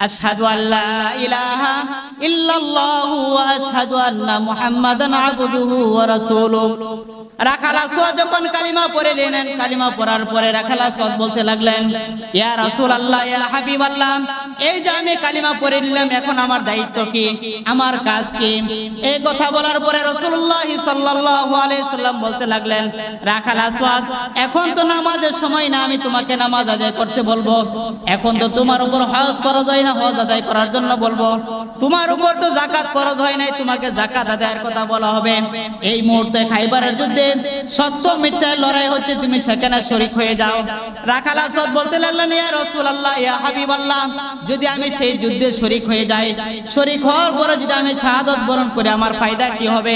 আশহাদু আল্লা ইলাহা ইল্লাল্লাহু ওয়া আশহাদু আন্না মুহাম্মাদান আবদুহু ওয়া রাসূলুহু। রাখাল আসওয়াদ যখন কালিমা পড়ে নিলেন, কালিমা পড়ার পরে রাখাল আসওয়াদ বলতে লাগলেন, ইয়া রাসূলুল্লাহ, ইয়া হাবিবাল্লাহ, এই যে আমি কালিমা পড়ে নিলাম, এখন আমার দায়িত্ব কি, আমার কাজ কি? এই কথা বলার পরে রাসূলুল্লাহ সাল্লাল্লাহু আলাইহি সাল্লাম বলতে লাগলেন, রাখাল আসওয়াদ, এখন তো নামাজের সময় না, আমি তোমাকে নামাজ আদায় করতে বলবো। এখন তো তোমার উপর হজ ফরজ হয় না, হজ আদায় করার জন্য বলবো। তোমার উপর তো যাকাত ফরজ হয় নাই, তোমাকে যাকাত আদায়ের কথা বলা হবে। এই মুহূর্তে খাইবারের যুদ্ধে সত্য মিথ্যার লড়াই হচ্ছে, তুমি সেখানে শরীক হয়ে যাও। রাখাল আসওয়াদ বলতে লাগলেন, ইয়া রাসূলুল্লাহ, ইয়া হাবিবাল্লাহ, যদি আমি সেই যুদ্ধে শরীক হয়ে যাই, শরীক হওয়ার পরে যদি আমি শাহাদাত বরণ করি, আমার ফায়দা কি হবে?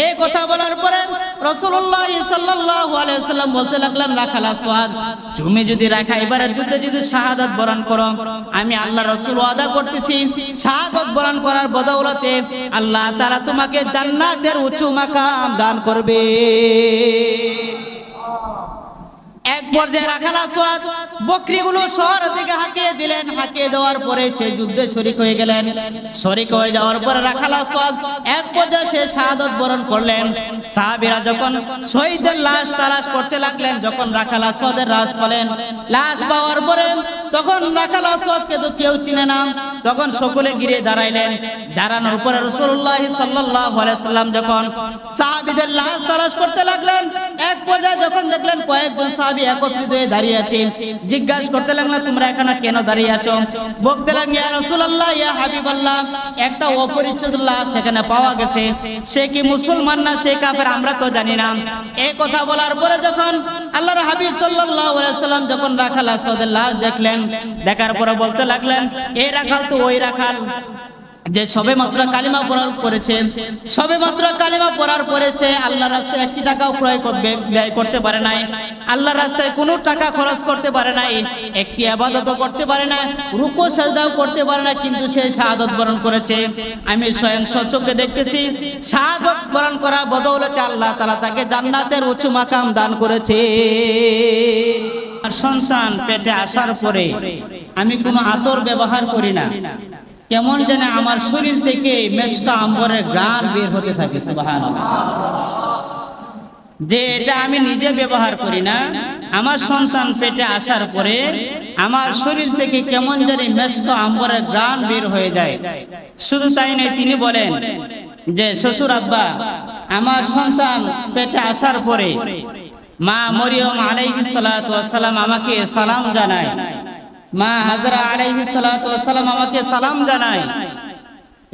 এই কথা বলার পরে রাসূলুল্লাহ সাল্লাল্লাহু আলাইহি ওয়াসাল্লাম বলতে লাগলেন, রাখাল আসওয়াদ, তুমি যদি খাইবারের যুদ্ধে যদি শাহাদাত বরণ করো, আমি আল্লাহ রাসূল ওয়াদা করতেছি, শাহাদাত বরণ করার বদৌলতে আল্লাহ তাআলা তোমাকে জান্নাতের উঁচু মাকাম দান করবে। এক পর্যায়ে রাখাল আসওয়াদ বকরিগুলো শহর থেকে হাঁকিয়ে দিলেন। হাঁকিয়ে দেওয়ার পরে সেই যুদ্ধে শরীক হয়ে গেলেন। শরীক হয়ে যাওয়ার পরে রাখাল আসওয়াদ এক পর্যায়ে সে শাহাদাত বরণ করলেন। সাহাবীরা যখন শহীদের লাশ তালাশ করতে লাগলেন, যখন রাখাল আসওয়াদের লাশ পেলেন, লাশ পাওয়ার পরে তখন রাখাল আসওয়াদকে তো কেউ চিনে না, তখন সকলে ঘিরে দাঁড়াইলেন। দাঁড়ানোর পরে রাসূলুল্লাহ সাল্লাল্লাহু আলাইহি সাল্লাম যখন সাহাবীদের লাশ তালাশ করতে লাগলেন, এক পর্যায়ে যখন দেখলেন কয়েকজন সাহাবী একত্রিত হয়ে দাঁড়িয়ে আছে, জিজ্ঞাসা করতে লাগলেন, তোমরা এখানে কেন দাঁড়িয়ে আছো? বলতে লাগলেন, ইয়া রাসূলুল্লাহ, ইয়া হাবিবাল্লাহ, একটা অপরিচিত লাশ সেখানে পাওয়া গেছে, সে কি মুসলমান না সে কাফের আমরা তো জানি না। এই কথা বলার পরে যখন আল্লাহর হাবিব সাল্লাল্লাহু আলাইহি সাল্লাম যখন রাখাল আসওয়াদের লাশ দেখলেন, দেখার পরে বলতে লাগলেন, এই রাখাল তো ওই রাখাল যে সবে মাত্র কালিমা পড়ার করেছে, সবে মাত্র কালিমা পড়ার পরে সে আল্লাহর রাস্তায় 1 টাকাও ক্রয় করবে ব্যয় করতে পারে নাই, আল্লাহর রাস্তায় কোনো টাকা খরচ করতে পারে নাই, একটি ইবাদতও করতে পারে না, রুকু সাজদাও করতে পারে না, কিন্তু সে শাহাদাত বরণ করেছে। আমি স্বয়ং সচক্ষে দেখতেছি, শাহাদাত বরণ করার বদৌলতে আল্লাহ তাআলা তাকে জান্নাতের উঁচু মাকাম দান করেছে। আর সন্তান পেটে আসার পরে আমি কোনো আতর ব্যবহার করি না, কেমন যেন আমার শরীর থেকে মেশকা আম্বরের ঘ্রাণ বের হতে থাকে। সুবহানাল্লাহ। যে এটা আমি নিজে ব্যবহার করি না, আমার সন্তান পেটে আসার পরে আমার শরীর থেকে কেমন যেন মেশকা আম্বরের ঘ্রাণ বের হয়ে যায়। শুধু তাই নয়, তিনি বলেন যে শ্বশুর আব্বা, আমার সন্তান পেটে আসার পরে মা মরিয়ম আলাইহিস সালাতু ওয়াস সালাম আমাকে সালাম জানায়, মা হাজরা আলাইহিস সালাতু ওয়াস সালাম আমাকে সালাম জানায়,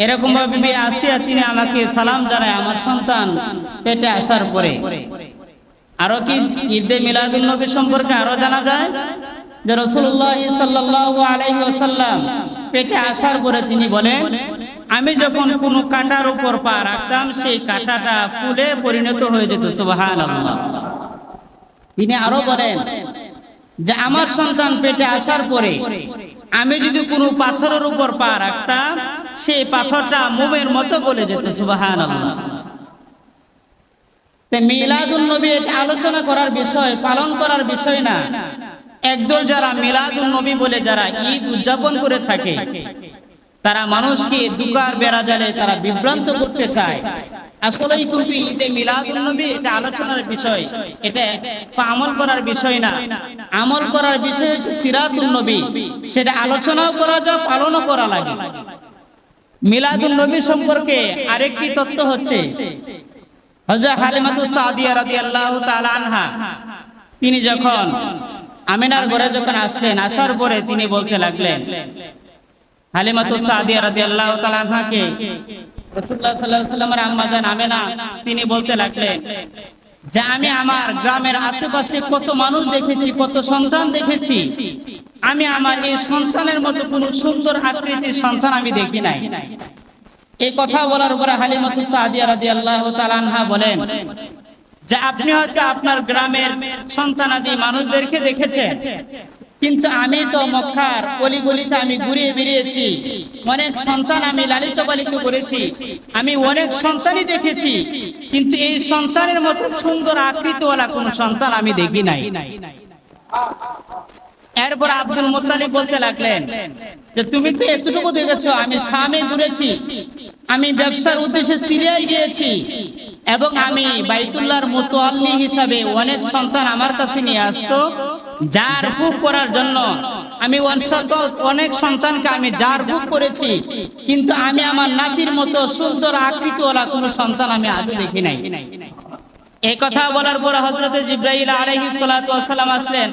এরকম ভাবে বিবি আসিয়া তিনি আমাকে সালাম জানায় আমার সন্তান পেটে আসার পরে। আরো কি ঈদে মিলাদুন নবী সম্পর্কে আরো জানা যায় যে রাসূলুল্লাহ সাল্লাল্লাহু আলাইহি ওয়াসাল্লাম পেটে আসার পরে তিনি বলেন, আমি যখন কোনো কাঁটার উপর পা রাখতাম সেই কাঁটাটা ফুলে পরিণত হয়ে যেত। সুবহানাল্লাহ। তিনি আরো বলেন যে আমার সন্তান পেটে আসার পরে আমি যদি কোনো পাথরের উপর পা রাখতাম সেই পাথরটা মোমের মতো গলে যেত। সুবহানাল্লাহ। মিলাদুন নবী এটা আলোচনা করার বিষয়, পালন করার বিষয় না। একদল যারা মিলাদুন নবী বলে যারা ঈদ উদযাপন করে থাকে, তারা মানুষকে দুকার বেড়া জালে তারা বিভ্রান্ত করতে চায়। আসলেই কিন্তু ঈদে মিলাদুন নবী এটা আলোচনার বিষয়, এটা আমল করার বিষয় না। আমল করার বিষয় হচ্ছে সিরাতুন নবী, সেটা আলোচনাও করা যায়, পালনও করা লাগে। মিলাদুন নবী সম্পর্কে আরেকটি তথ্য হচ্ছে, হযরত হালিমাতুস সাদিয়া রাদিয়াল্লাহু তাআলা আনহা তিনি যখন আমিনার ঘরে যখন আসলেন, আসার পরে তিনি বলতে লাগলেন, হালিমাতুস সাদিয়া রাদিয়াল্লাহু তাআলা আনহাকে রাসূলুল্লাহ সাল্লাল্লাহু আলাইহি ওয়াসাল্লামের আম্মা জান আমেনা তিনি বলতে লাগলেন যে আমি আমার গ্রামের আশেপাশে কত মানুষ দেখেছি, কত সন্তান দেখেছি, আমি আমার এই সন্তানের মতো কোনো সুন্দর আকৃতির সন্তান আমি দেখি নাই। এই কথা বলার পরে হালিমাতুস সাদিয়া রাদিয়াল্লাহু তাআলা আনহা বলেন যে আপনি হয়তো আপনার গ্রামের সন্তানাদি মানুষদেরকে দেখেছেন, কিন্তু আমি তো মক্কার অলিগলিতে আমি ঘুরে বেরিয়েছি, অনেক সন্তান আমি লালিত পালিত করেছি, আমি অনেক সন্তানই দেখেছি, কিন্তু এই সন্তানের মতো সুন্দর আকৃতিওয়ালা কোন সন্তান আমি দেখি নাই। এরপর আব্দুল মুত্তালিব বলতে লাগলেন যে তুমি তো এতটুকু দেখেছো, আমি শামে ঘুরেছি, আমি ব্যবসার উদ্দেশ্যে সিরিয়ায় গিয়েছি, এবং আমি বাইতুল্লাহর মুতাওয়াল্লি হিসাবে অনেক সন্তান আমার কাছে নিয়ে আসতো জার ফুক করার জন্য। আমি অনেক সন্তানকে আমি জার ফুক করেছি, কিন্তু আমি আমার নাতির মতো সুন্দর আকৃতিওয়ালা কোনো সন্তান আমি আজও দেখি নাই। এই কথা বলার পর হযরত জিবরাইল আলাইহিস সালাতু ওয়াস সালাম আসলেন।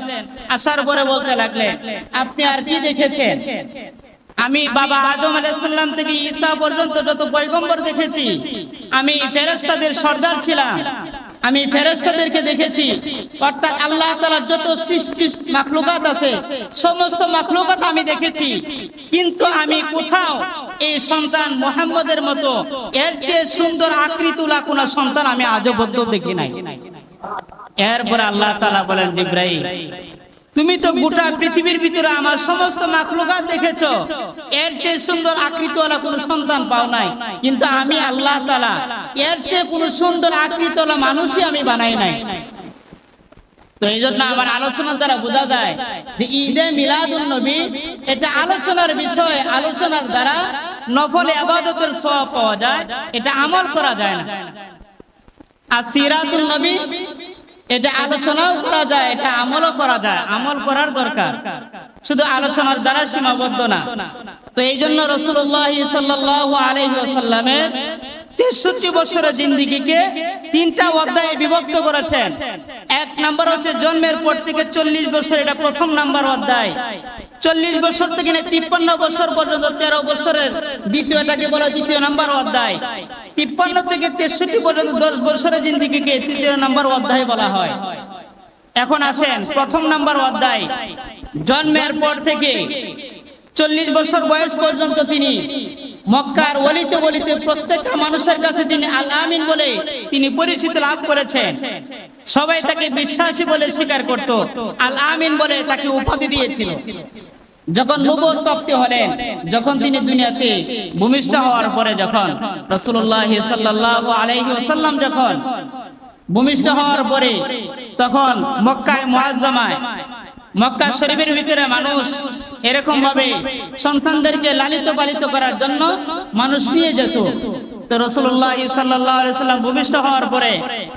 আসার পরে বলতে লাগলেন, আপনি আর কি দেখেছেন? আমি বাবা আদম আলাইহিস সালাম থেকে ঈসা পর্যন্ত যত পয়গম্বর দেখেছি, আমি ফেরেশতাদের সর্দার ছিলাম, আমি ফেরেশতাদেরকে দেখেছি। অর্থাৎ আল্লাহ তাআলার যত সৃষ্টি মাখলুকাত আছে সমস্ত মাখলুকাত আমি দেখেছি, কিন্তু আমি কোথাও এই সন্তান মুহাম্মদের মতো এর চেয়ে সুন্দর আকৃতিওয়ালা কোন সন্তান আমি আজও পর্যন্ত দেখি নাই। এরপর আল্লাহ তাআলা বলেন, জিবরাইল তুমি তো গোটা পৃথিবীর ভিতরে আমার সমস্ত মাখলুকাত দেখেছো, এর চেয়ে সুন্দর আকৃতিওয়ালা কোন সন্তান পাও নাই, কিন্তু আমি আল্লাহ তাআলা এর চেয়ে কোন সুন্দর আকৃতিওয়ালা মানুষই আমি বানাই নাই। তো এই জন্য আমার আলোচনার দ্বারা বোঝা যায় যে ঈদে মিলাদুন নবী এটা আলোচনার বিষয়, আলোচনার দ্বারা নফল ইবাদতের সওয়াব পাওয়া যায়, এটা আমল করা যায় না। আর সিরাতুন নবী এটা আলোচনাও করা যায়, এটা আমলও করা যায়, আমল করার দরকার, শুধু আলোচনার দ্বারা সীমাবদ্ধ না। তো এই জন্য রাসূলুল্লাহ সাল্লাল্লাহু আলাইহি ওয়াসাল্লামের 63 বছরের জিন্দেগিকে 3টা অধ্যায়ে বিভক্ত করেছেন। এক নাম্বার হচ্ছে জন্মের পর থেকে 40 বছর, এটা প্রথম নাম্বার অধ্যায়। 40 বছর থেকে 53 বছর পর্যন্ত 13 বছরের দ্বিতীয়টাকে বলা দ্বিতীয় নাম্বার অধ্যায়। 53 থেকে 63 পর্যন্ত 10 বছরের জিন্দেগিকে তৃতীয় নাম্বার অধ্যায় বলা হয়। এখন আসেন প্রথম নাম্বার অধ্যায়। জন্মের পর থেকে 40 বছর বয়স পর্যন্ত তিনি মক্কার অলিতে গলিতে প্রত্যেকটা মানুষের কাছে তিনি আল আমিন বলে তিনি পরিচিতি লাভ করেছেন। সবাই তাকে বিশ্বাসী বলে স্বীকার করত, আল আমিন বলে তাকে উপাধি দিয়েছিল। যখন নবুয়ত প্রাপ্তি হলেন, যখন তিনি দুনিয়াতে ভূমিষ্ঠ হওয়ার পরে, যখন রাসূলুল্লাহ সাল্লাল্লাহু আলাইহি ওয়াসাল্লাম যখন ভূমিষ্ঠ হওয়ার পরে, তখন মক্কায় মুআজ্জামায়, মক্কা শরীফের ভিতরে মানুষ এরকম ভাবে সন্তানদেরকে লালিত পালিত করার জন্য মানুষ নিয়ে যেত। তো রাসূলুল্লাহ সাল্লাল্লাহু আলাইহি ওয়াসাল্লাম ভূমিষ্ঠ হওয়ার পরে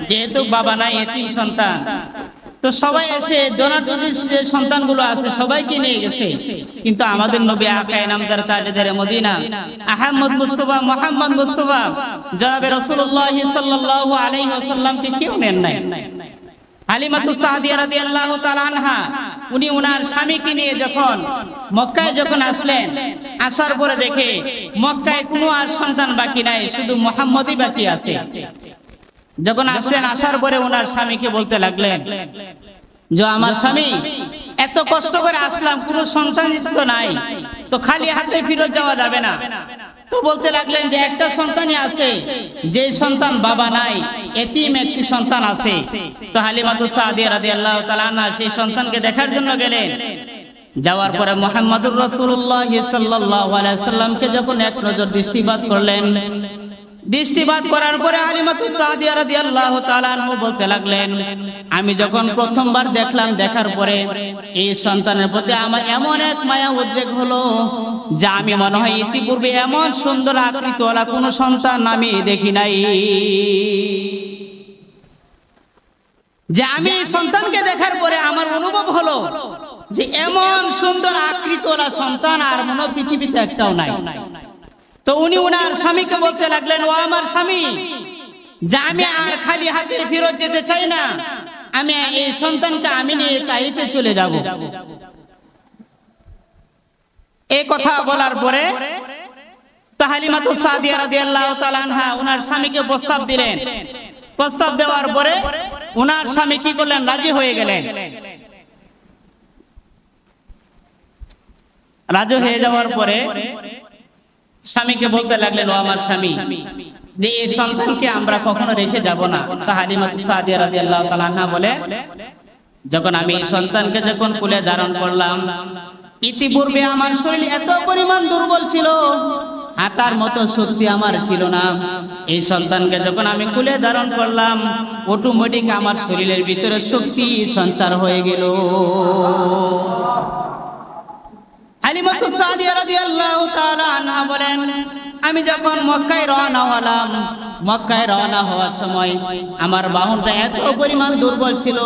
যেহেতু বাবা নাই, এতিম সন্তান, তো সবাই এসে জনাদনের যে সন্তানগুলো আছে সবাইকে নিয়ে গেছে, কিন্তু আমাদের নবী আকায়ে নামদার তাজদার মদিনা আহমদ মুস্তাফা মুহাম্মদ মুস্তাফা জনাবে রাসূলুল্লাহ সাল্লাল্লাহু আলাইহি ওয়াসাল্লামকে কেউ নেন নাই। হালিমাতুস সাদিয়া রাদিয়াল্লাহু তাআলা আনহা উনি ওনার স্বামীকে নিয়ে যখন মক্কায় যখন আসলেন, আসার পরে দেখে মক্কায় কোনো আর সন্তান বাকি নাই, শুধু মুহাম্মদই বাকি আছে। যখন আসলেন, আসার পরে ওনার স্বামীকে বলতে লাগলেন যে আমার স্বামী, এত কষ্ট করে আসলাম, কোনো সন্তান তো নাই, তো খালি হাতে ফিরত যাওয়া যাবে না। তো বলতে লাগলেন যে একটা সন্তানই আছে, যে সন্তান বাবা নাই, এতিম একটি সন্তান আছে। তো হালিমাতুস সাদিয়া রাদিয়াল্লাহু তাআলা আনহা সেই সন্তানকে দেখার জন্য গেলেন। যাওয়ার পরে মুহাম্মদুর রাসূলুল্লাহ সাল্লাল্লাহু আলাইহি ওয়াসাল্লামকে যখন এক নজর দৃষ্টিপাত করলেন, দৃষ্টিপাত করার পরে হালিমাতুস সাদিয়া রাদিয়াল্লাহু তাআলা আনহা বলতে লাগলেন, আমি যখন প্রথমবার দেখলাম, দেখার পরে এই সন্তানের প্রতি আমার এমন এক মায়া উদ্রেক হলো যা আমি মনে হয় ইতিপূর্বে এমন সুন্দর আকৃতিওয়ালা কোনো সন্তান আমি দেখি নাই। যে আমি এই সন্তানকে দেখার পরে আমার অনুভব হলো যে এমন সুন্দর আকৃতিওয়ালা সন্তান আর মনে পৃথিবীতে একটাও নাই। তো উনি ওনার স্বামীকে বলতে লাগলেন, ও আমার স্বামী, যে আমি আর খালি হাতে ফেরত যেতে চাই না, আমি এই সন্তানকে আমি নিয়ে তাইফে চলে যাব। এই কথা বলার পরে হালিমাতুস সাদিয়া রাদিয়াল্লাহু তাআলা আনহা ওনার স্বামীকে প্রস্তাব দিলেন। প্রস্তাব দেওয়ার পরে ওনার স্বামী কি করলেন, রাজি হয়ে গেলেন। রাজি হয়ে যাওয়ার পরে স্বামীকে বলতে লাগলেন, ও আমার স্বামী, যে এই সন্তানকে আমরা কখনো রেখে যাব না। তা হালিমাতুস সাদিয়া রাদিয়াল্লাহু তাআলা আনহা বলে, যখন আমি এই সন্তানকে যখন কোলে ধারণ করলাম, ইতিপূর্বে আমার শরীর এত পরিমাণ দুর্বল ছিল, হাঁটার মতো শক্তি আমার ছিল না। এই সন্তানকে যখন আমি কোলে ধারণ করলাম, অটোমেটিক আমার শরীরের ভিতরে শক্তি সঞ্চার হয়ে গেল। হালিমাতু সাদিয়া রাদিয়াল্লাহু তাআলা আনহা বলেন, আমি যখন মক্কায় রওনা হলাম, মক্কায় রওনা হওয়ার সময় আমার বাহনটা এত পরিমাণ দুর্বল ছিল,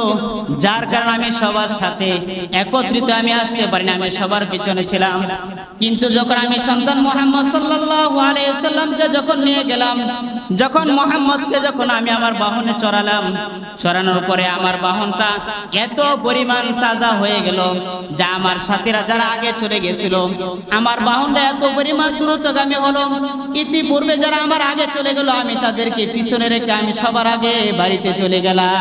যার কারণে আমি সবার সাথে একত্রিত আমি আসতে পারিনি, আমি সবার পিছনে ছিলাম। কিন্তু যখন আমি সন্তান মুহাম্মদ সাল্লাল্লাহু আলাইহি ওয়াসাল্লামকে যখন নিয়ে গেলাম, যখন মুহাম্মদকে যখন আমি আমার বাহনে চড়ালাম, চড়ানোর পরে আমার বাহনটা এত পরিমাণ তাজা হয়ে গেল, যা আমার সাথীরা যারা আগে চলে গেছিল, আমার বাহনটা এত পরিমাণ দ্রুতগামী হলো, ইতিপূর্বে যারা আমার আগে চলে গেল আমি তাদেরকে পিছনে রেখে আমি সবার আগে বাড়িতে চলে গেলাম।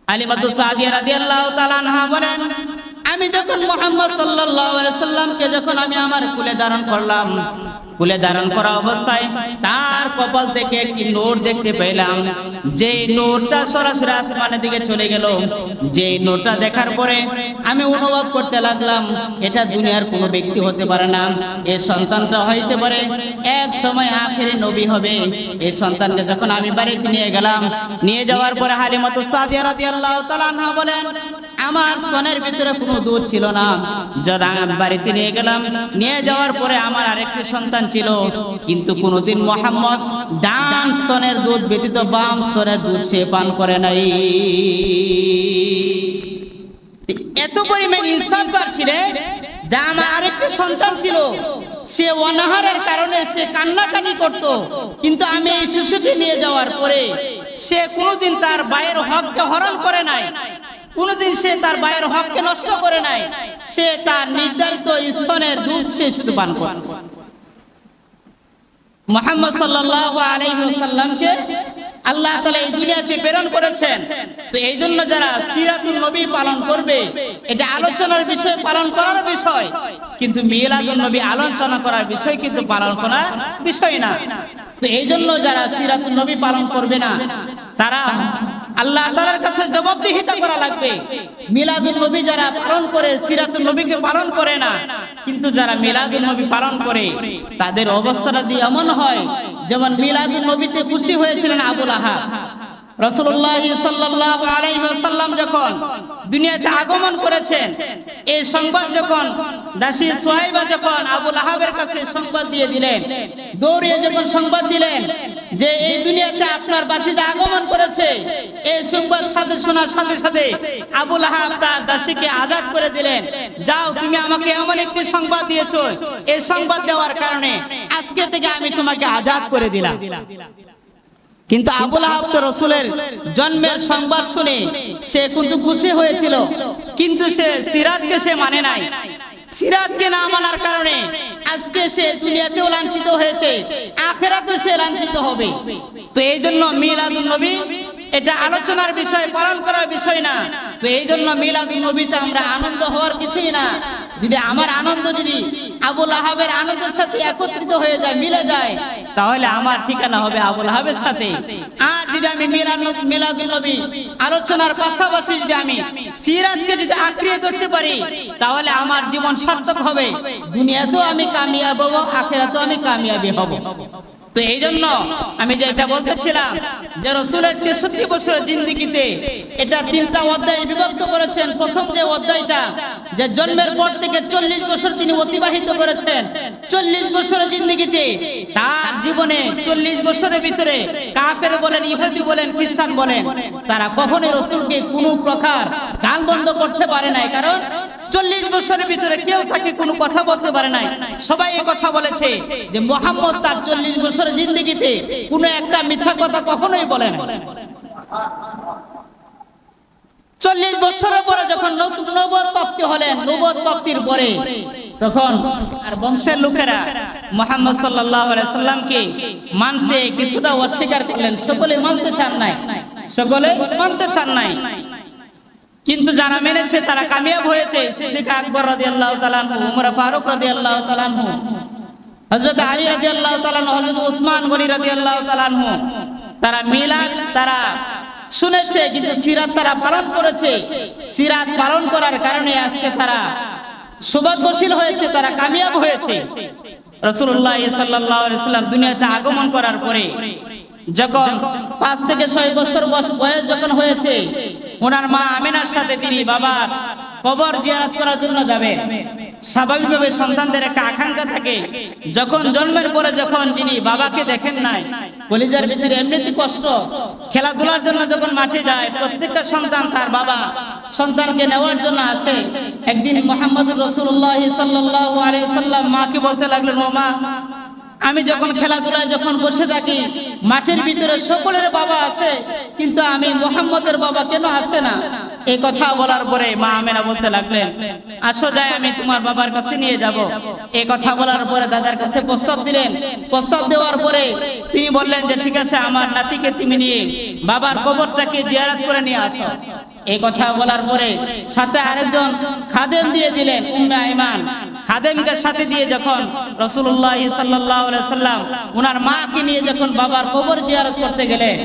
হালিমাতু সাদিয়া রাদিয়াল্লাহু তাআলা আনহা বলেন, আমি যখন মুহাম্মদ সাল্লাল্লাহু আলাইহি সাল্লামকে যখন আমি আমার কুলে ধারণ করলাম, কুলে ধারণ করা অবস্থায় তার কপাল থেকে একটি নূর দেখতে পেলাম, যে নূরটা সরাসরি আসমানের দিকে চলে গেল। যে নূরটা দেখার পরে আমি অনুভব করতে লাগলাম, এটা দুনিয়ার কোনো ব্যক্তি হতে পারে না, এই সন্তানটা হইতে পারে এক সময় আখেরি নবী হবে। এই সন্তানকে যখন আমি বাড়িতে নিয়ে গেলাম, নিয়ে যাওয়ার পরে হালিমাতু সাদিয়া রাদিয়াল্লাহু তাআলা আনহা বলেন, আমার স্তনের ভিতরে কোনো দুধ ছিল না, যারা বাড়িতে নিয়ে গেলাম, নিয়ে যাওয়ার পরে আমার আরেকটি সন্তান ছিল, কিন্তু কোনোদিন মুহাম্মদ ডান স্তনের দুধ ব্যতীত বাম স্তনের দুধ সে পান করে নাই। এত পরিমাণ ইনসাফগার ছিলেন, যা আমার আরেকটি সন্তান ছিল, সে অনাহারের কারণে সে কান্নাকাটি করত, কিন্তু আমি এই শিশুকে নিয়ে যাওয়ার পরে সে কোনোদিন তার ভাইয়ের হককে হরণ করে নাই, কোনদিন সে তার ভাইয়ের হককে নষ্ট করে নাই, সে তার নির্ধারিত স্তনের দুধ সে শুধু পান করে। মুহাম্মদ সাল্লাল্লাহু আলাইহি ওয়াসাল্লামকে আল্লাহ তাআলা এই দুনিয়াতে প্রেরণ করেছেন। তো এই জন্য যারা সিরাতুন নবী পালন করবে, এটা আলোচনার বিষয়, পালন করার বিষয়, কিন্তু মিলাদুন নবী আলোচনা করার বিষয় কিন্তু পালন করার বিষয় না। তো এই জন্য যারা সিরাতুন নবী পালন করবে না, তারা আল্লাহ তাআলার কাছে জবাবদিহিতা করা লাগবে। মিলাদুন নবী যারা পালন করে, সিরাতুন নবীকে পালন করে না, কিন্তু যারা মিলাদুন নবী পালন করে, তাদের অবস্থাটা দিয়ে এমন হয় যেমন মিলাদুন নবীতে খুশি হয়েছিলেন আবু লাহাব। রাসূলুল্লাহ সাল্লাল্লাহু আলাইহি ওয়াসাল্লাম যখন দুনিয়াতে আগমন করেছেন, এই সংবাদ যখন দাসী সুহাইবা যখন আবু লাহাবের কাছে সংবাদ দিয়ে দিলেন, দৌড়িয়ে যখন সংবাদ দিলেন যে এই দুনিয়াতে আপনার বাতিজা আগমন করেছে, এই সংবাদ সাথে শোনার সাথে সাথে আবু লাহাব তার দাসীকে আজাদ করে দিলেন। যাও, তুমি আমাকে এমন একটি সংবাদ দিয়েছো, এই সংবাদ দেওয়ার কারণে আজকে থেকে আমি তোমাকে আজাদ করে দিলাম। কিন্তু আবু লাহাব তো রাসূলের জন্মের সংবাদ শুনে সে কিন্তু খুশি হয়েছিল, কিন্তু সে সিরাতকে সে মানে নাই। সিরাতকে না মানার কারণে আজকে সে দুনিয়াতেও লাঞ্ছিত হয়েছে, আখিরাতেও সে লাঞ্ছিত হবে। তো এই জন্য মিলাদুন নবী এটা আলোচনার বিষয়, পালন করার বিষয় না। তো এই জন্য মিলাদুন নবীতে আমরা আনন্দ হওয়ার কিছুই না। যদি আমার আনন্দ যদি আবু লাহাবের আনন্দের সাথে একত্রিত হয়ে যায়, মিলে যায়, তাহলে আমার ঠিকানা হবে আবু লাহাবের সাথে। আর যদি আমি মিলাদুন নবী আলোচনার পাশাপাশি যদি আমি সিরাতকে যদি আঁকড়িয়ে ধরতে পারি, তাহলে আমার জীবন সার্থক হবে, দুনিয়াতেও আমি কামিয়াব হব, আখিরাতেও আমি কামিয়াবি হব। তো এই জন্য আমি যেটা বলতেছিলাম যে রাসূলের 63 বছরের জিন্দেগিতে এটা 3টা অধ্যায়ে বিভক্ত করেছেন। প্রথম যে অধ্যায়টা, যে জন্মের পর থেকে 40 বছর তিনি অতিবাহিত করেছেন, 40 বছরের জিন্দেগিতে তার জীবনে 40 বছরের ভিতরে কাফের বলেন, ইহুদি বলেন, খ্রিস্টান বলেন, তারা কখনোই রাসূলকে কোনো প্রকার গাল বন্ধ করতে পারে নাই। কারণ 40 বছরের ভিতরে কেউ তাকে কোনো কথা বলতে পারে নাই। সবাই এই কথা বলেছে যে মুহাম্মদ তার 40 বছরের জিন্দেগিতে কোনো একটা মিথ্যা কথা কখনোই বলেন না। 40 বছরের পরে যখন নবুয়ত প্রাপ্তি হলেন, নবুয়ত প্রাপ্তির পরে তখন আর বংশের লোকেরা মুহাম্মদ সাল্লাল্লাহু আলাইহি সাল্লামকে মানতে কিছুটা অস্বীকার করলেন। সকলে মানতে চান নাই, সকলে মানতে চান নাই, কিন্তু যারা মেনেছে তারা কামিয়াব হয়েছে। সিদ্দিক আকবর রাদিয়াল্লাহু তাআলা আনহু, উমর ফারুক রাদিয়াল্লাহু তাআলা আনহু, হযরত আলী রাদিয়াল্লাহু তাআলা আনহু, হযরত ওসমান গনি রাদিয়াল্লাহু তাআলা আনহু, তারা মিলাদ তারা শুনেছে, কিন্তু সিরাত তারা পালন করেছে। সিরাত পালন করার কারণে আজকে তারা সৌভাগ্যশীল হয়েছে, তারা কামিয়াব হয়েছে। রাসূলুল্লাহ সাল্লাল্লাহু আলাইহি সাল্লাম দুনিয়াতে আগমন করার পরে যখন 5 থেকে 6 বছর বয়স যখন হয়েছে, ওনার মা আমিনার সাথে তিনি বাবার কবর জিয়ারত করার জন্য যাবে। স্বাভাবিকভাবে সন্তানদের একটা আকাঙ্ক্ষা থাকে, যখন জন্মের পরে যখন যিনি বাবাকে দেখেন নাই, কলিজার ভিতরে এমনিতে কষ্ট, খেলাধুলার জন্য যখন মাঠে যায়, প্রত্যেকটা সন্তান তার বাবা সন্তানকে নেওয়ার জন্য আসে। একদিন মুহাম্মদুর রাসূলুল্লাহ সাল্লাল্লাহু আলাইহি ওয়াসাল্লাম মাকে বলতে লাগলেন, ও মা, আমি যখন খেলাধুলায় যখন বসে থাকি, মাঠের ভিতরে সকলের বাবা আসে, কিন্তু আমি মুহাম্মদের বাবা কেন আসে না? এই কথা বলার পরে মা আমেনা বলতে লাগলেন, আসো যাই আমি তোমার বাবার কাছে নিয়ে যাব। এই কথা বলার পরে দাদার কাছে প্রস্তাব দিলেন। প্রস্তাব দেওয়ার পরে তিনি বললেন যে ঠিক আছে, আমার নাতিকে তুমি নিয়ে বাবার কবরটাকে জিয়ারত করে নিয়ে আসো। এই কথা বলার পরে সাথে আরেকজন খাদেম দিয়ে দিলেন, উম্মে আইমান। খাদেমকে সাথে দিয়ে যখন রাসূলুল্লাহ সাল্লাল্লাহু আলাইহি সাল্লাম ওনার মাকে নিয়ে যখন বাবার কবর জিয়ারত করতে গেলেন,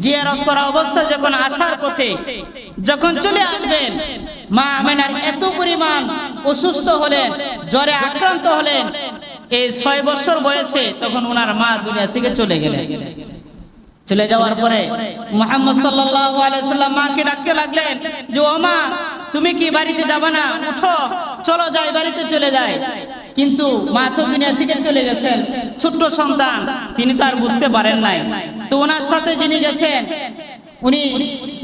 জিয়ারত করা অবস্থায় যখন আসার পথে যখন চলে আসবেন, মা আমেনার এত পরিমাণ অসুস্থ হলেন, জ্বরে আক্রান্ত হলেন, এই 6 বছর বয়সে তখন ওনার মা দুনিয়া থেকে চলে গেলেন। চলে যাওয়ার পরে মুহাম্মদ সাল্লাল্লাহু আলাইহি সাল্লাম মাকে ডাকতে লাগলেন যে, ও মা, তুমি কি বাড়িতে যাবে না? উঠো, চলো যাই, বাড়িতে চলে যাই। কিন্তু মা তো দুনিয়া থেকে চলে গেছেন, ছোট্ট সন্তান, তিনি তো আর বুঝতে পারেন নাই। তো ওনার সাথে যিনি গেছেন, উনি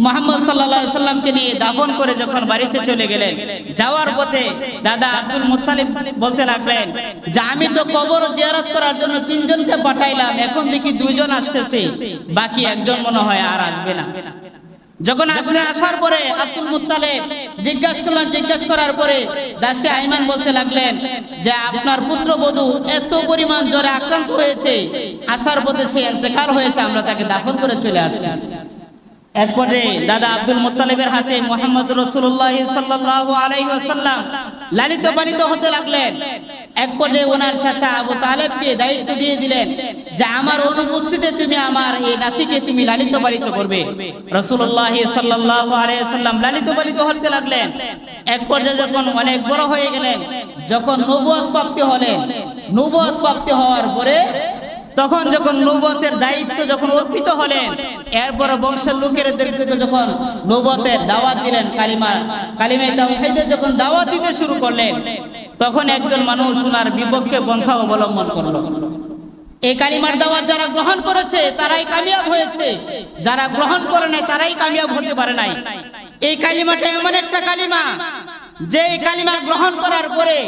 মুহাম্মদ সাল্লাল্লাহু আলাইহি সাল্লামকে নিয়ে দাফন করে যখন বাড়িতে চলে গেলেন, যাওয়ার পথে দাদা আব্দুল মুত্তালিব বলতে লাগলেন যে, আমি তো কবর জিয়ারত করার জন্য 3 জনকে পাঠাইলাম, এখন দেখি 2 জন আসতেছে, বাকি একজন মনে হয় আর আসবে না। যখন আসার পরে আব্দুল মুত্তালিব জিজ্ঞাসা করার পরে দাসী আইমান বলতে লাগলেন যে, আপনার পুত্রবধূ এত পরিমাণ জ্বরে আক্রান্ত হয়েছে, আসার পথে সে ইন্তেকাল হয়েছে, আমরা তাকে দাফন করে চলে আসছি। এরপরে দাদা আব্দুল মুত্তালিবের হাতে মুহাম্মদ রাসূলুল্লাহ সাল্লাল্লাহু আলাইহি ওয়াসাল্লাম লালিত পালিত হতে লাগলেন। একপর্যায়ে ওনার চাচা আবু তালেবকে দায়িত্ব দিয়ে দিলেন যে, আমার অনুপস্থিতিতে তুমি আমার এই নাতিকে তুমি লালিত পালিত করবে। রাসূলুল্লাহ সাল্লাল্লাহু আলাইহি ওয়াসাল্লাম লালিত পালিত হতে লাগলেন। একপর্যায়ে যখন অনেক বড় হয়ে গেলেন, যখন নবুয়ত প্রাপ্তি হলেন, নবুয়ত প্রাপ্তি হওয়ার পরে তখন যখন নবুয়তের দায়িত্ব যখন অর্পিত হলেন, এরপর বংশের লোকেদেরকে যখন নবুয়তের দাওয়াত দিলেন, কালিমায়ে তাওহীদের যখন দাওয়াত দিতে শুরু করলেন, তখন একজন মানুষ ওনার বিপক্ষে পন্থা অবলম্বন করলো। এই কালিমার দাওয়াত যারা গ্রহণ করেছে তারাই কামিয়াব হয়েছে, যারা গ্রহণ করে নাই তারাই কামিয়াব হতে পারে নাই। এই কালিমাটা এমন একটা কালিমা, যে এই কালিমা গ্রহণ করার পরে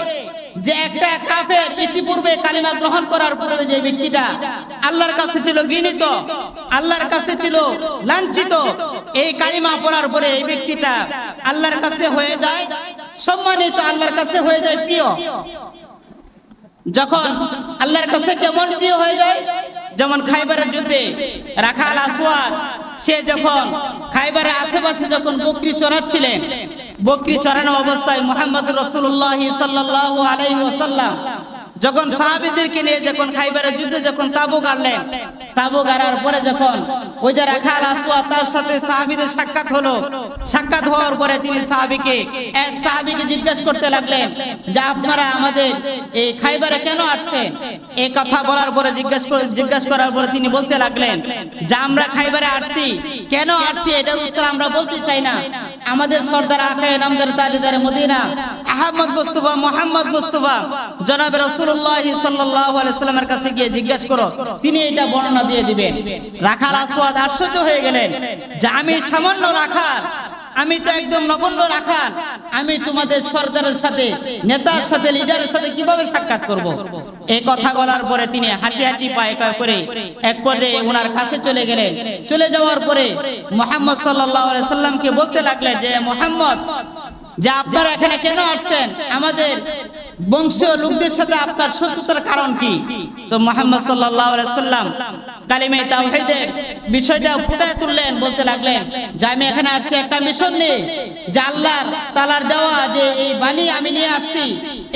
যে একটা কাফের ইতিপূর্বে কালিমা গ্রহণ করার পরে যে ব্যক্তিটা আল্লাহর কাছে ছিল ঘৃণিত, আল্লাহর কাছে ছিল লাঞ্ছিত, এই কালিমা পড়ার পরে এই ব্যক্তিটা আল্লাহর কাছে হয়ে যায় সম্মানিত, আল্লাহর কাছে হয়ে যায় প্রিয়। যখন আল্লাহর কাছে কেমন প্রিয় হয়ে যায়, যেমন খাইবারের যুদ্ধে রাখাল আসওয়াদ, সে যখন খাইবারের আশেপাশে যখন বকরি চড়াচ্ছিলেন, বকরি চড়ানো অবস্থায় মুহাম্মদ রাসূলুল্লাহ সাল্লাল্লাহু আলাইহি ওয়াসাল্লাম যখন সাহাবীদেরকে নিয়ে যখন খাইবারের যুদ্ধে যখন তাবু গাড়লেন, তাবু গাড়ার পরে যখন ওই যে রাখাল আসওয়াদ তার সাথে সাহাবীদের সাক্ষাৎ হলো, সাক্ষাৎ হওয়ার পরে তিনি এক সাহাবীকে জিজ্ঞাসা করতে লাগলেন যে, আপনারা আমাদের এই খাইবারে কেন আসছেন? এই কথা বলার পরে জিজ্ঞাসা করার পরে তিনি বলতে লাগলেন যে, আমরা খাইবারে আসছি, কেন আসছি এটার উত্তর আমরা বলতে চাই না। আমাদের সরদার আকায়ে নামদার তাজদার মদিনা আহমদ মুস্তাফা মুহাম্মদ মুস্তাফা জনাবে রাসূলুল্লাহ সাল্লাল্লাহু আলাইহি সাল্লামের কাছে গিয়ে জিজ্ঞাসা করো, তিনি এটা বর্ণনা দিয়ে দিবেন। রাখাল আসওয়াদ আশ্চর্য হয়ে গেলেন যে, আমি সামান্য রাখাল, আমি তো একদম নগণ্য রাখাল, আমি তোমাদের সরদারের সাথে, নেতার সাথে, লিডারের সাথে কিভাবে সাক্ষাৎ করব? এই কথা বলার পরে তিনি হাঁটি হাঁটি পায়ে করে এক পর্যায়ে ওনার কাছে চলে গেলেন। চলে যাওয়ার পরে মুহাম্মদ সাল্লাল্লাহু আলাইহি সাল্লামকে বলতে লাগলেন যে, মুহাম্মদ, যে আপনারা এখানে কেন আসছেন? আমাদের বংশীয় লোকদের সাথে আপনার শত্রুতার কারণ কি? তো মুহাম্মদ সাল্লাল্লাহু আলাইহি সাল্লাম কালিমায়ে তাওহীদের বিষয়টা ফুটায় তুললেন, বলতে লাগলেন যে, আমি এখানে আসছি একটা মিশন নিয়ে, যে আল্লাহর তাআলার দেওয়া যে এই বাণী আমি নিয়ে আসছি,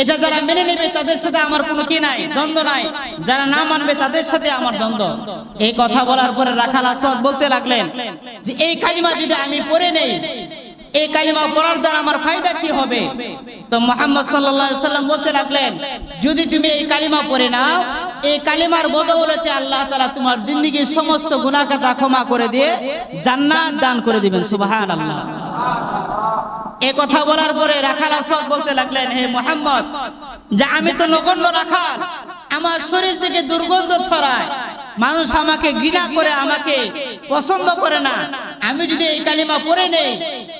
এটা যারা মেনে নেবে তাদের সাথে আমার কোনো কি নাই, দ্বন্দ্ব নাই, যারা না মানবে তাদের সাথে আমার দ্বন্দ্ব। এই কথা বলার পরে রাখাল আসওয়াদ বলতে লাগলেন যে, এই কালিমা যদি আমি পড়ে নেই, এই কালিমা পড়ার দ্বারা আমার ফায়দা কি হবে? তো মুহাম্মদ সাল্লাল্লাহু আলাইহি সাল্লাম বলতে লাগলেন, যদি তুমি এই কালিমা পড়ে নাও, এই কালিমার বদৌলতে আল্লাহ তাআলা তোমার জিন্দেগীর সমস্ত গুনাহ ক্ষমা করে দিয়ে জান্নাত দান করে দিবেন। সুবহানাল্লাহ। এ কথা বলার পরে রাখাল আসওয়াদ বলতে লাগলেন, হে মুহাম্মদ, যে আমি তো নগণ্য রাখাল, আমার শরীর থেকে দুর্গন্ধ ছড়ায়, মানুষ আমাকে ঘৃণা করে, আমাকে পছন্দ করে না। আমি যদি এই কালিমা পড়ে নেই,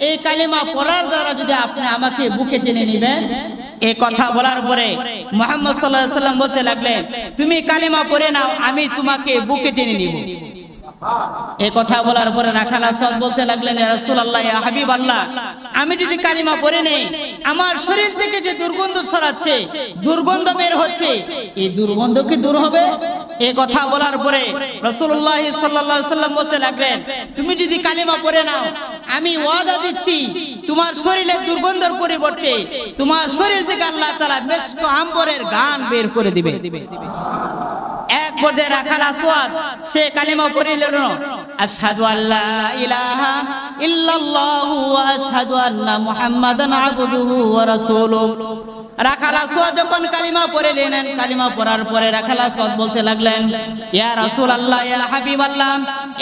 এই কালিমা পড়ার দ্বারা যদি আপনি আমাকে বুকে টেনে নেবেন। এই কথা বলার পরে মুহাম্মদ সাল্লাল্লাহু আলাইহি ওয়াসাল্লাম বলতে লাগলেন, তুমি কালিমা পড়ে নাও, আমি তোমাকে বুকে টেনে নিব। এই কথা বলার পরে রাখাল আসওয়াদ বলতে লাগলেন, ইয়া রাসূলুল্লাহ, ইয়া হাবিবাল্লাহ, আমি যদি কালিমা পড়ে নেই, আমার শরীর থেকে যে দুর্গন্ধ ছড়াচ্ছে, দুর্গন্ধ বের হচ্ছে, এই দুর্গন্ধ কি দূর হবে? এই কথা বলার পরে রাসূলুল্লাহ সাল্লাল্লাহু আলাইহি ওয়াসাল্লাম বলতে লাগলেন, তুমি যদি কালিমা পড়ে নাও, আমি ওয়াদা দিচ্ছি তোমার শরীরের দুর্গন্ধের পরিবর্তে তোমার শরীর থেকে আল্লাহ তাআলা মিশক আম্বরের গান বের করে দিবে। এক পর্যায়ে রাখাল আসওয়াদ সে কালিমা পড়িলেন, আশহাদু আল্লা ইলাহা ইল্লাল্লাহু ওয়া আশহাদু আন্না মুহাম্মাদান আবদুহু ওয়া রাসূলুহু। রাখাল আসওয়াদ যখন কালিমা পড়িলেন, কালিমা পড়ার পরে রাখাল আসওয়াদ বলতে লাগলেন, ইয়া রাসূলুল্লাহ, ইয়া হাবিবাল্লাহ,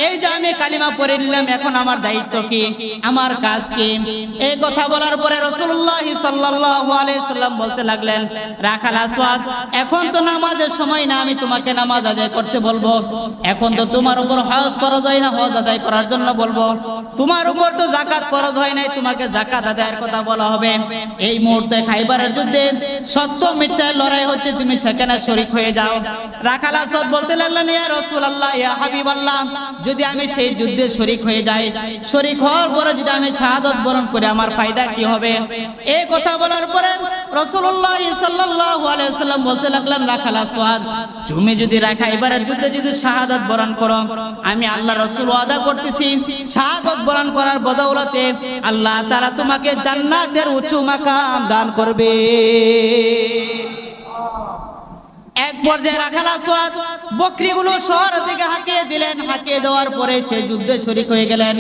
এই যে আমি কালিমা পড়ে নিলাম, এখন আমার দায়িত্ব কি, আমার কাজ কি? এই কথা বলার পরে রাসূলুল্লাহ সাল্লাল্লাহু আলাইহি সাল্লাম বলতে লাগলেন, রাখাল আসওয়াদ, এখন তো নামাজের সময় না, আমি তোমাকে নামাজ আদায় করতে বলবো। এখন তো তোমার উপর হজ ফরজ হয় না, হজ আদায় করার জন্য বলবো। তোমার উপর তো যাকাত ফরজ হয় নাই, তোমাকে যাকাত আদায়ের কথা বলা হবে। এই মুহূর্তে খাইবারের যুদ্ধে সত্য মিথ্যার লড়াই হচ্ছে, তুমি সেখানে শরীক হয়ে যাও। রাখাল আসওয়াদ বলতে লাগলেন, ইয়া রাসূলুল্লাহ, ইয়া হাবিবাল্লাহ, যদি আমি সেই যুদ্ধে শরীক হয়ে যাই, শরীক হওয়ার পরে যদি আমি শাহাদাত বরণ করি, আমার ফায়দা কি হবে? এই কথা বলার পরে রাসূলুল্লাহ সাল্লাল্লাহু আলাইহি ওয়াসাল্লাম বলতে লাগলেন, রাখাল আসওয়াদ, তুমি যদি খাইবারের যুদ্ধে যদি শাহাদাত বরণ করো, আমি আল্লাহ রাসূল ওয়াদা করতেছি, শাহাদাত বরণ করার বদৌলতে আল্লাহ তাআলা তোমাকে জান্নাতের উঁচু মাকাম দান করবে। এক পর্যায়ে রাখাল আসওয়াদ বকরিগুলো শহর থেকে হাঁকিয়ে দিলেন। হাঁকিয়ে দেওয়ার পরে সে যুদ্ধে শরীক হয়ে গেলেন।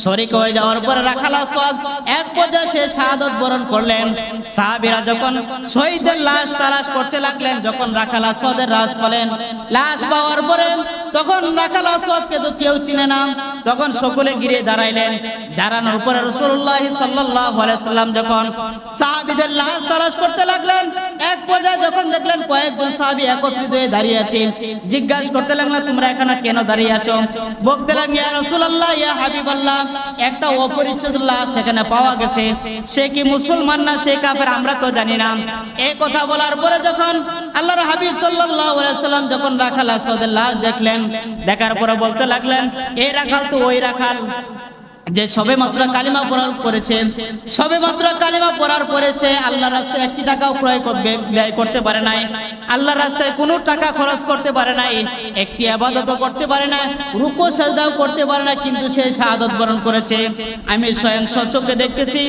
শরীক হয়ে যাওয়ার পরে রাখাল আসওয়াদ এক পর্যায়ে সে শাহাদাত বরণ করলেন। সাহাবীরা যখন শহীদের লাশ তালাশ করতে লাগলেন, যখন রাখাল আসওয়াদের লাশ পেলেন, লাশ পাওয়ার পরে তখন রাখাল আসওয়াদকে তো কেউ চিনে না, তখন সকলে ঘিরে দাঁড়াইলেন। দাঁড়ানোর পরে রাসূলুল্লাহ সাল্লাল্লাহু আলাইহি সাল্লাম যখন সাহাবীদের লাশ তালাশ করতে লাগলেন, এক পর্যায়ে যখন দেখলেন কয়েকজন সাহাবী একত্রিত হয়ে দাঁড়িয়ে আছে, জিজ্ঞাসা করতে লাগলেন, তোমরা এখানে কেন দাঁড়িয়ে আছো? বলতে লাগলেন, ইয়া রাসূলুল্লাহ, ইয়া হাবিবাল্লাহ, একটা অপরিচিত লাশ সেখানে পাওয়া গেছে, সে কি মুসলমান না সে কাফের আমরা তো জানি না। এই কথা বলার পরে যখন আল্লাহর হাবিব সাল্লাল্লাহু আলাইহি সাল্লাম যখন রাখাল আসওয়াদের লাশ দেখলেন, দেখার পরে বলতে লাগলেন, এই রাখাল তো ওই রাখাল যে সবে মাত্র কালিমা পড়ার করেছে, সবে মাত্র কালিমা পড়ার পরে সে আল্লাহর রাস্তায় 1 টাকাও ব্যয় করতে পারে নাই, আল্লাহর রাস্তায় কোনো টাকা খরচ করতে পারে নাই, একটি ইবাদতও করতে পারে না, রুকু সাজদাও করতে পারে না, কিন্তু সে শাহাদাত বরণ করেছে। আমি স্বয়ং চোখে দেখতেছি,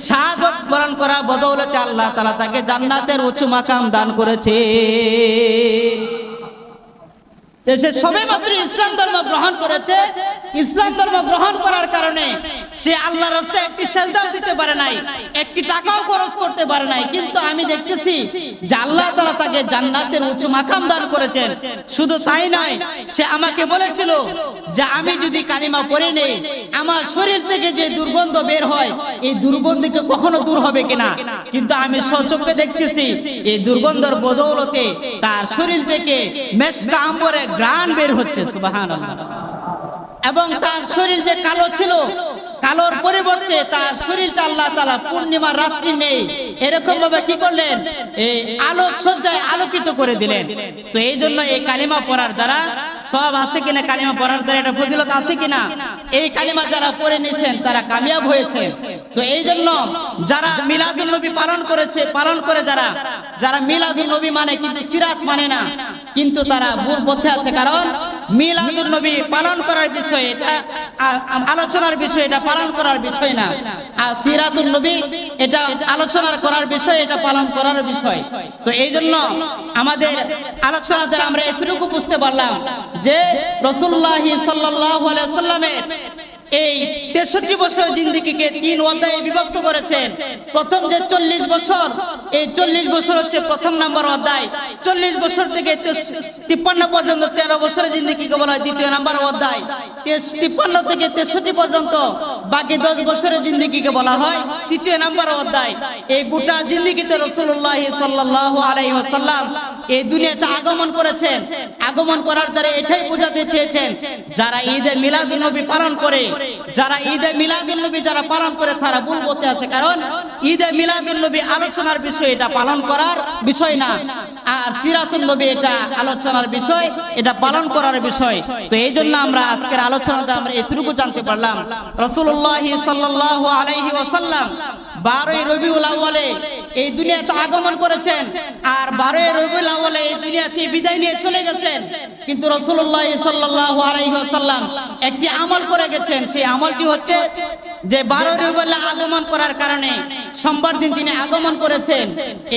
শাহাদাত বরণ করার বদৌলতে আল্লাহ তাআলা তাকে জান্নাতের উঁচু মাকাম দান করেছে। সে সবে মাত্র ইসলাম ধর্ম গ্রহণ করেছে। ইসলাম ধর্ম গ্রহণ করার কারণে সে আল্লাহর রাস্তায় একটি সেজদাও দিতে পারে নাই, একটি টাকাও খরচ করতে পারে নাই, কিন্তু আমি দেখতেছি যে আল্লাহ তাআলা তাকে জান্নাতের উচ্চ মাকাম দান করেছেন। শুধু তাই নয়, সে আমাকে বলেছিল যে আমি যদি কালিমা পড়ে নেই, আমার শরীর থেকে যে দুর্গন্ধ বের হয়, এই দুর্গন্ধ কি কখনো দূর হবে কিনা, কিন্তু আমি স্বচক্ষে দেখতেছি এই দুর্গন্ধের বদৌলতে তার শরীর থেকে মিশক আম্বরের ঘ্রাণ বের হচ্ছে। সুবহানাল্লাহ। এবং তার শরীর যে কালো ছিল, কালোর পরিবর্তে তার শরীরটা আল্লাহ তাআলা পূর্ণিমা রাত্রি নেই এরকম ভাবে কি করলেন, এই আলোক সজ্জায় আলোকিত করে দিলেন। তো এই জন্য এই কালিমা পড়ার দ্বারা সওয়াব আছে কিনা, কালিমা পড়ার দ্বারা এটা ফজিলত আছে কিনা, এই কালিমা যারা পড়ে নিয়েছেন তারা কামিয়াব হয়েছে। তো এই জন্য যারা মিলাদুন নবী পালন করে যারা মিলাদুন নবী মানে কিন্তু সিরাত মানে না, কিন্তু তারা ভুল পথে আছে। কারণ মিলাদুন নবী পালন করার বিষয়, এটা আলোচনার বিষয়, এটা পালন করার বিষয় না। আর সিরাতুন নবী এটা আলোচনা করার বিষয়, এটা পালন করার বিষয়। তো এই জন্য আমাদের আলোচনাতে আমরা এতটুকু বুঝতে পারলাম যে রাসূলুল্লাহ সাল্লাল্লাহু আলাইহি ওয়াসাল্লামের এই 63 বছর জিন্দেগিকে 3 অধ্যায়ে বিভক্ত করেছেন। প্রথম যে 40 বছর, এই 40 বছর হচ্ছে প্রথম নাম্বার অধ্যায়। 40 বছর থেকে 53 পর্যন্ত 13 বছরের জিন্দেগিকে বলা হয় দ্বিতীয় নাম্বার অধ্যায়। 53 থেকে 63 পর্যন্ত বাকি 10 বছরের জিন্দেগিকে বলা হয় তৃতীয় নাম্বার অধ্যায়। এই গোটা জিন্দেগিতে রাসূলুল্লাহ সাল্লাল্লাহু আলাইহি ওয়াসাল্লাম এই দুনিয়াতে আগমন করেছেন। আগমন করার দ্বারা এটাই বোঝাতে চেয়েছেন, যারা ঈদে মিলাদুন নবী পালন করে, যারা ঈদে মিলাদুন নবী যারা পালন করে তারা ভুল পথে আছে। কারণ ঈদে মিলাদুন নবী আলোচনার বিষয়, এটা পালন করার বিষয় না। আর সিরাতুন নবী এটা আলোচনার বিষয়, এটা পালন করার বিষয়। তো এই জন্য আমরা আজকের আলোচনাতে আমরা এতটুকু জানতে পারলাম, রাসূলুল্লাহ সাল্লাল্লাহু আলাইহি ওয়াসাল্লাম 12ই রবিউল আউয়ালে এই দুনিয়াতে আগমন করেছেন, আর 12ই রবিউল আউয়ালে এই দুনিয়া থেকে বিদায় নিয়ে চলে গেছেন। কিন্তু রাসূলুল্লাহ সাল্লাল্লাহু আলাইহি ওয়াসাল্লাম একটি আমল করে গেছেন। সেই আমলটি হচ্ছে যে 12ই রবিউল আগমন করার কারণে সোমবার দিন তিনি আগমন করেছেন।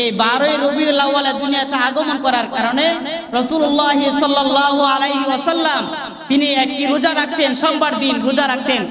এই 12ই রবিউল আউয়ালে দুনিয়াতে আগমন করার কারণে রাসূলুল্লাহ সাল্লাল্লাহু আলাইহি ওয়াসাল্লাম তিনি একটি রোজা রাখতেন, সোমবার দিন রোজা রাখতেন।